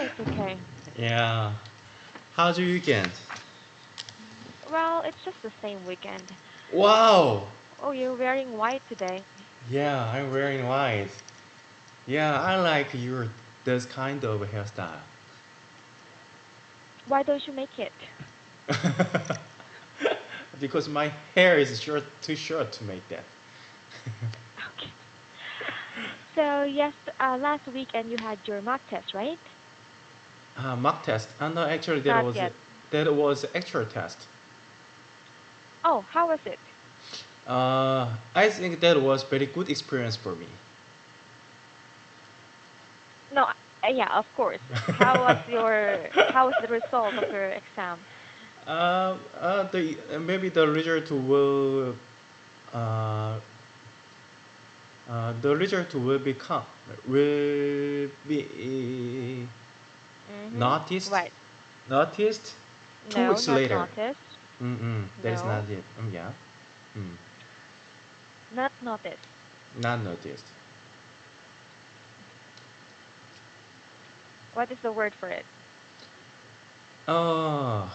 It's okay. Yeah. How's your weekend? Well, it's just the same weekend. Wow. Oh, you're wearing white today. Yeah, I'm wearing white. Yeah, I like your this kind of hairstyle. Why don't you make it? Because my hair is too short to make that. Okay. So, yes, last weekend you had your mock test, right? Mock test. No, actually, Not yet. that was actual test. Oh, how was it? I think that was very good experience for me. No, yeah, of course. How was the result of your exam? The maybe the result will uh, the result will be Mhm. noticed What? noticed two No, weeks not later. noticed. That is not No, yet. Yeah. Mm, not noticed. not noticed. What is the word for it? Uh,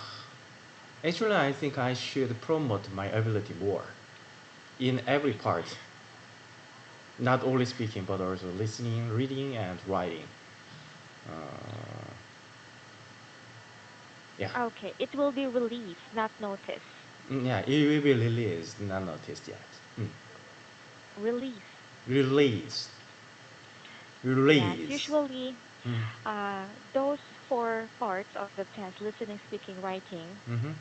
Actually, I think I should promote my ability more in every part, not only speaking but also listening, reading, and writing. Uh, yeah. Okay, it will be released, not noticed. Yeah, it will be released, not noticed yet. Mm. Release. Release. Yes, Release. usually Mm. those four parts of the test, listening, speaking, writing, Mm-hmm.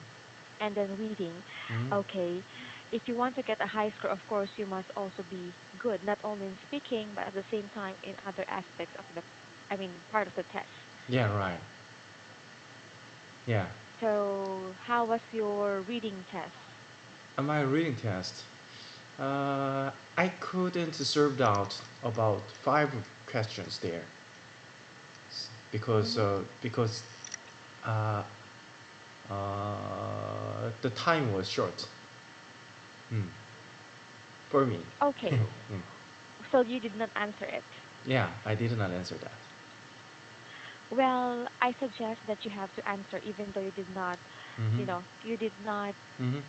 and then reading. Mm-hmm. Okay, if you want to get a high score, of course, you must also be good, not only in speaking, but at the same time in other aspects of part of the test. Yeah, right. Yeah. So, how was your reading test? My reading test. I couldn't serve out about five questions there Mm-hmm. because uh, the time was short. Mm. For me. Okay, Mm. so you did not answer it. Yeah, I did not answer that. Well, I suggest that you have to answer even though you did not, Mm-hmm. you did not Mm-hmm.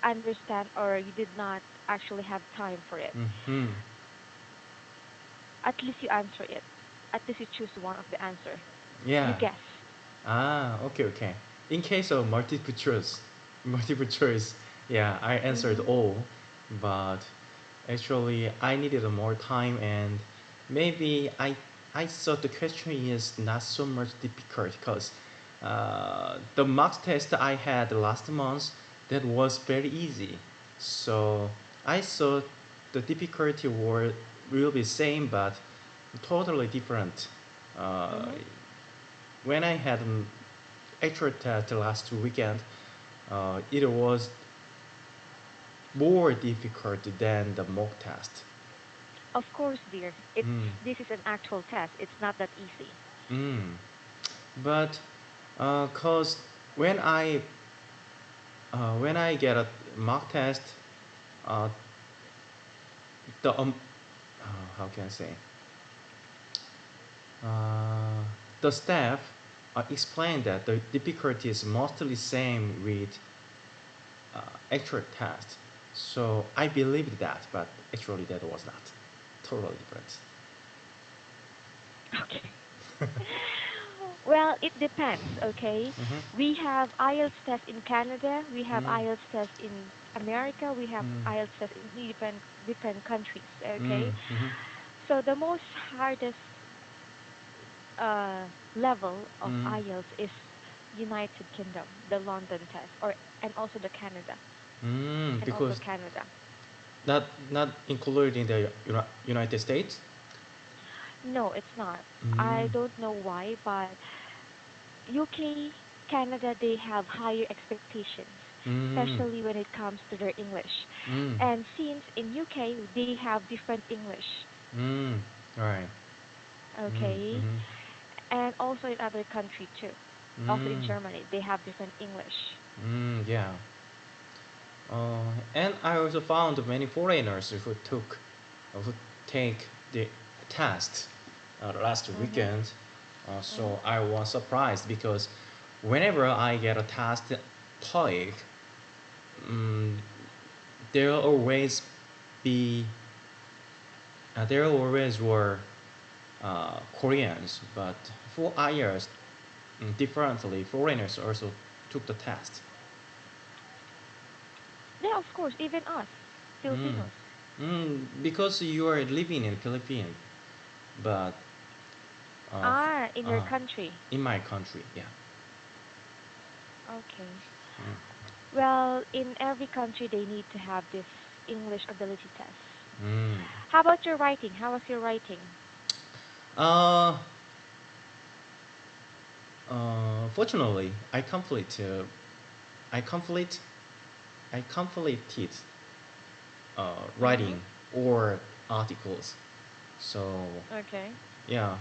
understand or you did not actually have time for it. Mm-hmm. At least you answer it. At least you choose one of the answer. You Yeah. guess. Okay, okay. In case of multiple choice, yeah, I answered Mhm. all, but actually I needed more time and maybe I thought the question is not so much difficult because the mock test I had last month that was very easy. So I thought the difficulty will be same but totally different. Uh, Mhm. when I had an actual test last weekend, it was more difficult than the mock test. Of course, dear. It's Mm, this is an actual test. It's not that easy. mm. But cause when I when I get a mock test, uh, the how can I say uh, the staff explained that the difficulty is mostly same with actual test. So I believed that, but actually that was not totally different. Okay. Well, it depends, okay? Mm-hmm. We have IELTS test in Canada, we have Mm, IELTS test in America, we have mm, IELTS test in different countries, mm, okay? mm-hmm, So the most hardest level of mm, IELTS is United Kingdom, the London test, or and also the Canada, and also because Canada. not included in the United States. No, it's not. I Mm, don't know why, but UK, Canada, they have higher expectations, mm, especially when it comes to their English. mm, And since in UK they have different English, mm. All right. Mm, okay, mm-hmm, and also in other country too. Also in mm, Germany, they have different English. yeah. And I also found many foreigners who take the test last Mhm. weekend. Mm-hmm. So I was surprised because whenever I get a task TOEIC, um, there always be there always were Koreans, but for IELTS, differently, foreigners also took the test. Yeah, of course, even us, Mm. Filipinos. Because you are living in Philippines, but uh, f- Ah, in your uh, country. in my country, yeah. Okay. Mm. Well, in every country, they need to have this English ability test. Mm. How about your writing? How was your writing? Uh, Fortunately, I complete, I completed Mm-hmm. writing or articles. So Okay. yeah,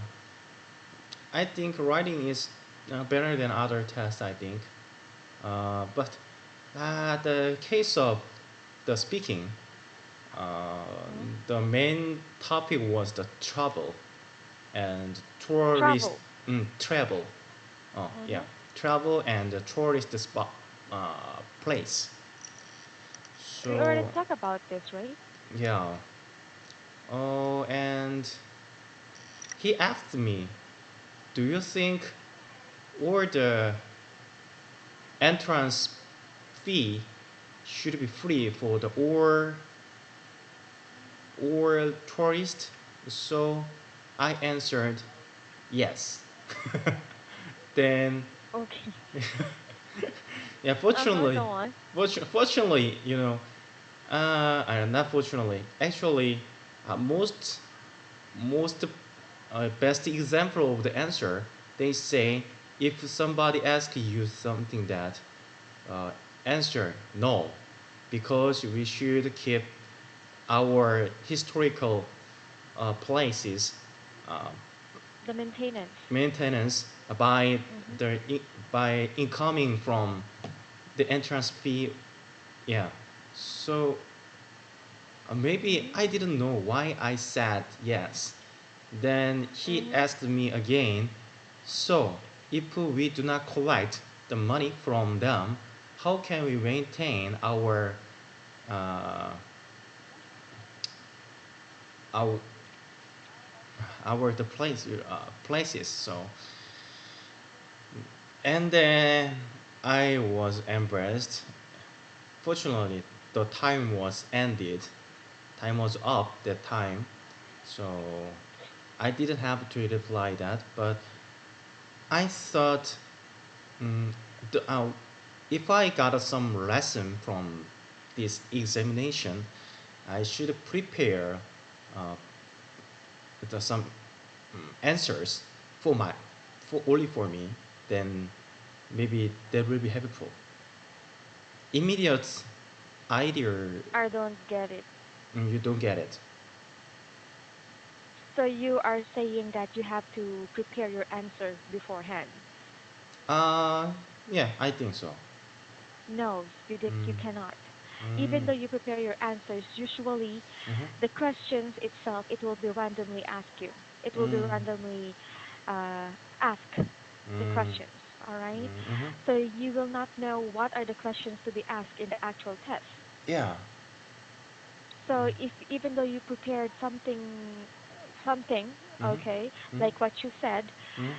I think writing is better than other tests. I think, but the case of the speaking, uh, Mm-hmm. the main topic was the travel and tourist Travel. travel. Oh yeah, Mm-hmm. travel and the tourist spot place. We already So talked about this, right? yeah. Oh, and he asked me, "Do you think or the entrance fee should be free for the or tourist?" So I answered yes. Then Okay. yeah, Uh-huh, go on. fortunately, not fortunately, actually, most best example of the answer, they say if somebody asks you something that uh, answer no, because we should keep our historical places uh, The maintenance. maintenance by Mm-hmm. the by incoming from the entrance fee. Yeah, so maybe Mm-hmm. I didn't know why I said yes. Then he Mm-hmm. asked me again, so if we do not collect the money from them, how can we maintain uh, our our the places? So and then I was embarrassed. Fortunately, the time was ended. Time was up that time, so I didn't have to reply that. But I thought, mm, the, if I got some lesson from this examination, I should prepare uh, some answers for my for only for me. Then maybe that will be helpful. Immediate idea, I don't get it. you don't get it. So you are saying that you have to prepare your answer beforehand. Uh, yeah, I think so. No, you Mm, cannot. Even mm, though you prepare your answers, usually mm-hmm, the questions itself, it will be randomly asked you. It will be mm, randomly ask the mm, questions, all right? mm-hmm. So you will not know what are the questions to be asked in the actual test. Yeah. So if even though you prepared something, Mm-hmm, okay, mm-hmm, like what you said, mm-hmm.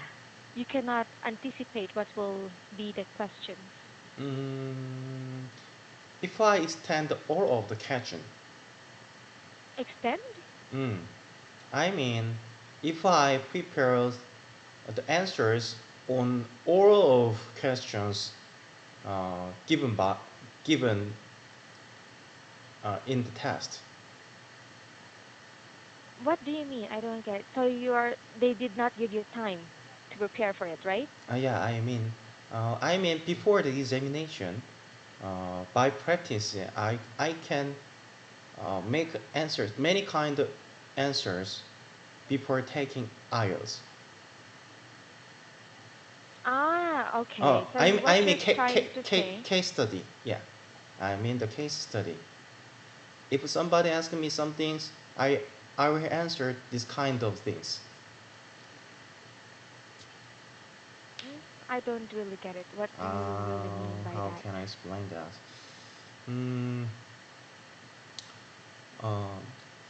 you cannot anticipate what will be the questions. Mm, if I extend all of the question, Extend? mm, I mean, if I prepare the answers on all of questions given in the test. What do you mean? I don't get. So they did not give you time to prepare for it, right? Yeah, I mean before the examination, by practice, I can make answers, many kind of answers before taking IELTS. Ah, Oh, okay. So what I mean you're trying to say, case study. Yeah, I mean the case study. If somebody asks me some things, I will answer this kind of things. I don't really get it. What do you really mean by How that? can I explain that? Mm, uh,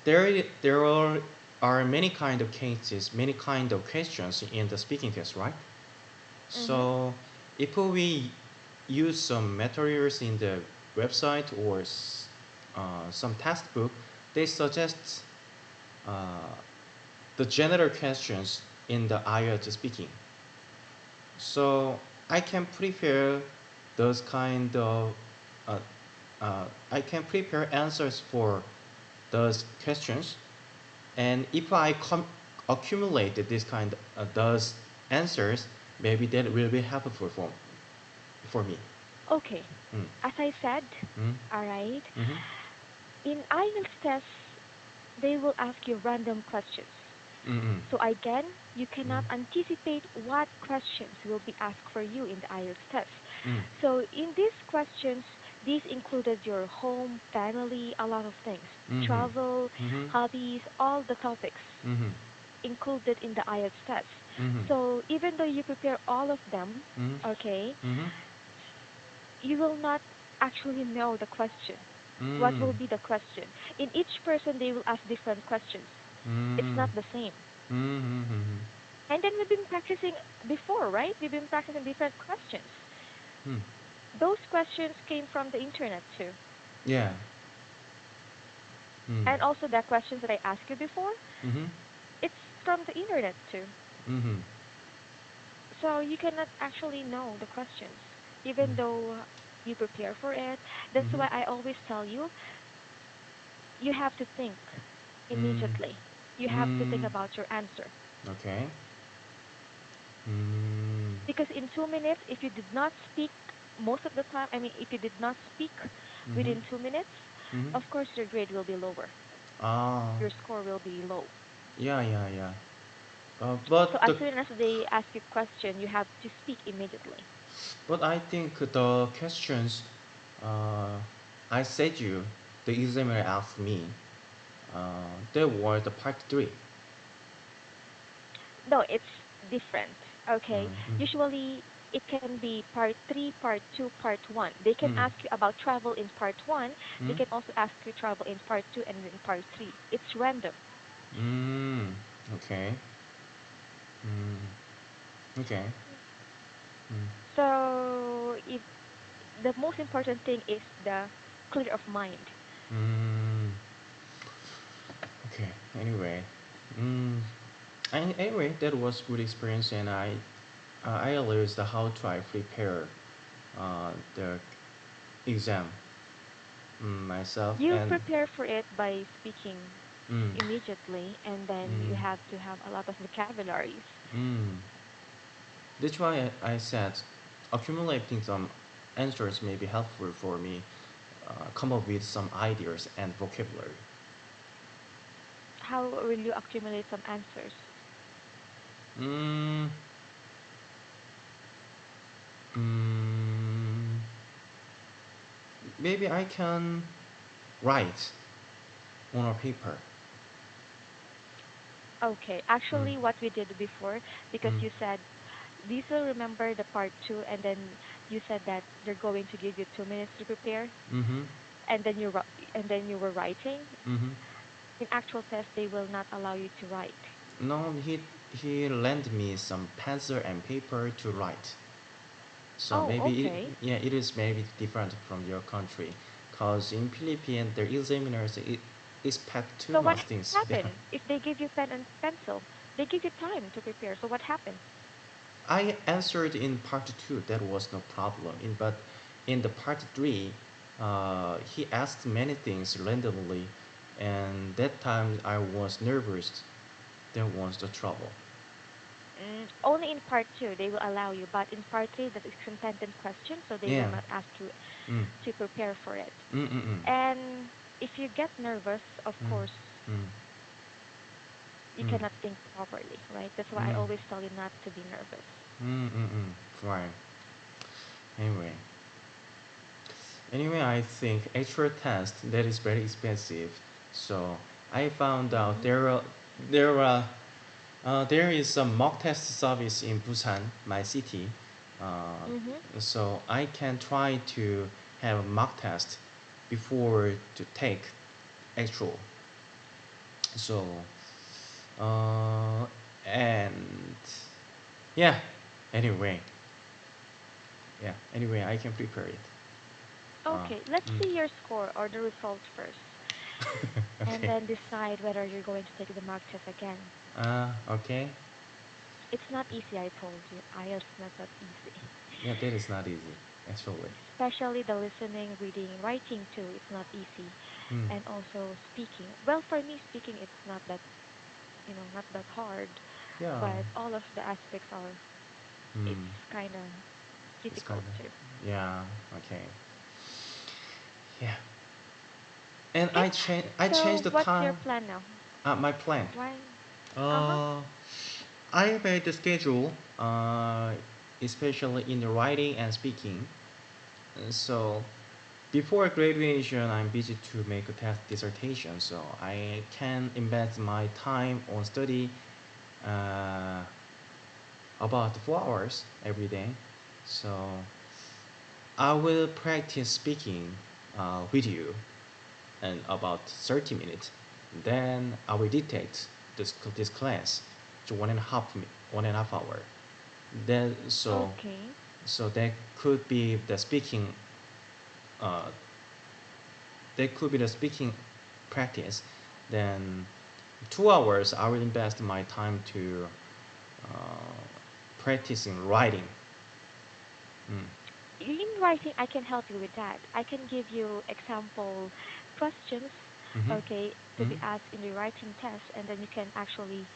there are many kind of cases, many kind of questions in the speaking test, right? Mm-hmm. So if we use some materials in the website or some textbook, they suggest uh, the general questions in the IELTS speaking. So I can prepare those kind of uh, I can prepare answers for those questions, and if I accumulate this kind of those answers, maybe that will be helpful for me. Okay. Mm. As I said, Mm. all right, Mm-hmm. in IELTS tests, they will ask you random questions. Mm-hmm. So again, you Mm. cannot anticipate what questions will be asked for you in the IELTS test. Mm. So in these questions, these included your home, family, a lot of things, Mm-hmm. travel, Mm-hmm. hobbies, all the topics Mm-hmm. included in the IELTS test. Mm-hmm. So even though you prepare all of them, okay, Mm-hmm. you will not actually know the question. What Mm. will be the question? In each person, they will ask different questions. It's Mm. not the same. Mm-hmm. And then we've been practicing before, right? We've been practicing different questions. Mm. Those questions came from the internet too. Yeah. Mm. And also the questions that I asked you before, Mm-hmm. it's from the internet too. Mm-hmm. So you cannot actually know the questions, even though you prepare for it. That's Mm-hmm. why I always tell you, you have to think Mm. immediately. You have to think Mm. about your answer. Okay. Mm. Because in 2 minutes, if you did not speak most of the time, I mean, if you did not speak Mm-hmm. within 2 minutes, Mm-hmm. of course your grade will be lower. Ah. Your score will be low. Yeah, yeah, yeah. So as soon as they ask you a question, you have to speak immediately. But I think the questions uh, I said you, the examiner asked me, they were the part three. No, it's different. Okay. Mm, Usually it can be part three, part two, part one. They can mm, ask you about travel in part one. They mm, can also ask you travel in part two and in part three. It's random. mm, okay. Mm, okay. Mm, So if the most important thing is the clear of mind. mm, okay. Anyway, mm, anyway, that was good experience, and I realized how to I prepare the exam myself, You and prepare for it by speaking mm, immediately, and then you mm, have to have a lot of vocabularies. mm. That's why I said accumulating some answers may be helpful for me come up with some ideas and vocabulary. How will you accumulate some answers? Mm, mm, maybe I can write on a paper. Okay, Mm, actually, what we did before, because mm, you said, do you still remember the part two? And then you said that they're going to give you 2 minutes to prepare, mm-hmm, and then and then you were writing. mm-hmm. In actual test, they will not allow you to write. No, he lent me some pencil and paper to write. So Oh, maybe okay. yeah, it is maybe different from your country, cause in Philippines the examiners expect too So what much things. Yeah. happened if they give you pen and pencil? They give you time to prepare. So what happened? I answered in part two. That was no problem. But in the part three, he asked many things randomly, and that time I was nervous. That was the trouble. Only in part two they will allow you, but in part three that is contented question, so they will Yeah. not ask you Mm. to prepare for it. Mm. Mm. Mm. And if you get nervous, of Mm. course, Mm. you Mm. cannot think properly, right? That's why I Mm. always tell you not to be nervous. Mm. Mm. Mm. Right. Anyway, I think extra test that is very expensive. So I found out Mm-hmm. there are There is a mock test service in Busan, my city. Uh, Mhm. so I can try to have a mock test before to take actual. So, uh, and yeah, anyway, anyway, I can prepare it. Uh, Okay, let's mm, see your score or the results first, and okay. then decide whether you're going to take the mock test again. Okay. It's not easy, I told you. IELTS is not that easy. Yeah, that is not easy, actually. Especially the listening, reading, writing too. It's not easy. Mm, And also speaking. Well, for me, speaking, it's not that, not that hard. yeah. But all of the aspects it's Mm, kind of it's kind difficult too. of, yeah, okay. Yeah. And Okay, I changed so the what's your time. plan now? My plan. Why? Uh-huh. Uh, I made the schedule, especially in the writing and speaking. So before graduation, I'm busy to make a test dissertation, so I can invest my time on study uh, about 4 hours every day. So I will practice speaking with you in about 30 minutes. Then I will dictate this class to 1.5 hour. Then Okay. so that could be the speaking uh, that could be the speaking practice. Then 2 hours I will invest my time to uh, practicing writing. Mm. In writing, I can help you with that. I can give you example questions, Mm-hmm. okay, to Mm-hmm. be asked in the writing test, and then you can actually,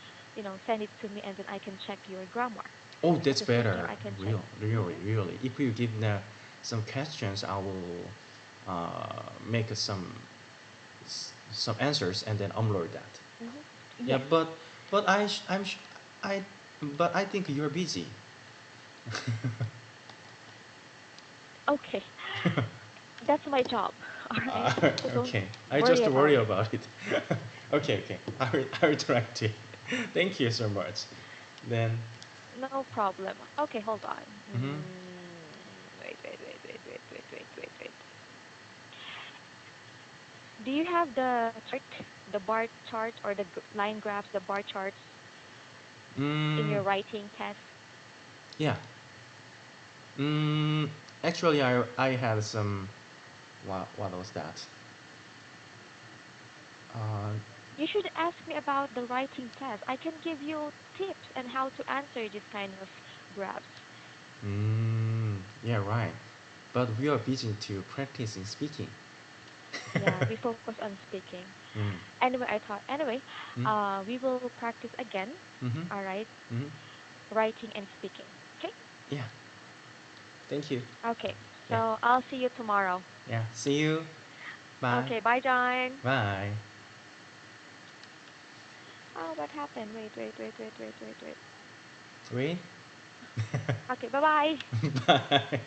send it to me, and then I can check your grammar. Oh, At that's the same time, better. I can check. Really, Mhm. really. If you give the, some questions, I will make some answers and then upload that. Mhm. Yeah, Yes. but I but I think you're busy. Okay. That's my job. All right. So don't Okay, I worry just worry about it. about it. Okay, I will try to. Thank you so much. Then, No problem. Okay, hold on. mm-hmm, Wait. Do you have the chart, the bar chart, or the line graphs, the bar charts in mm, your writing test? yeah. Mm, actually, I had some. What was that? Uh, You should ask me about the writing test. I can give you tips and how to answer this kind of graphs. yeah, right. But we are busy to practicing speaking. Yeah, we focus on speaking. Mm, Anyway, mm, we will practice again. mm-hmm, All right, mm-hmm. writing and speaking. Okay. Yeah. Thank you. Okay. Yeah. So I'll see you tomorrow. Yeah. See you. Bye. Okay. Bye, John. Bye. Oh, what happened? Wait. Wait. Okay. Bye bye. Bye.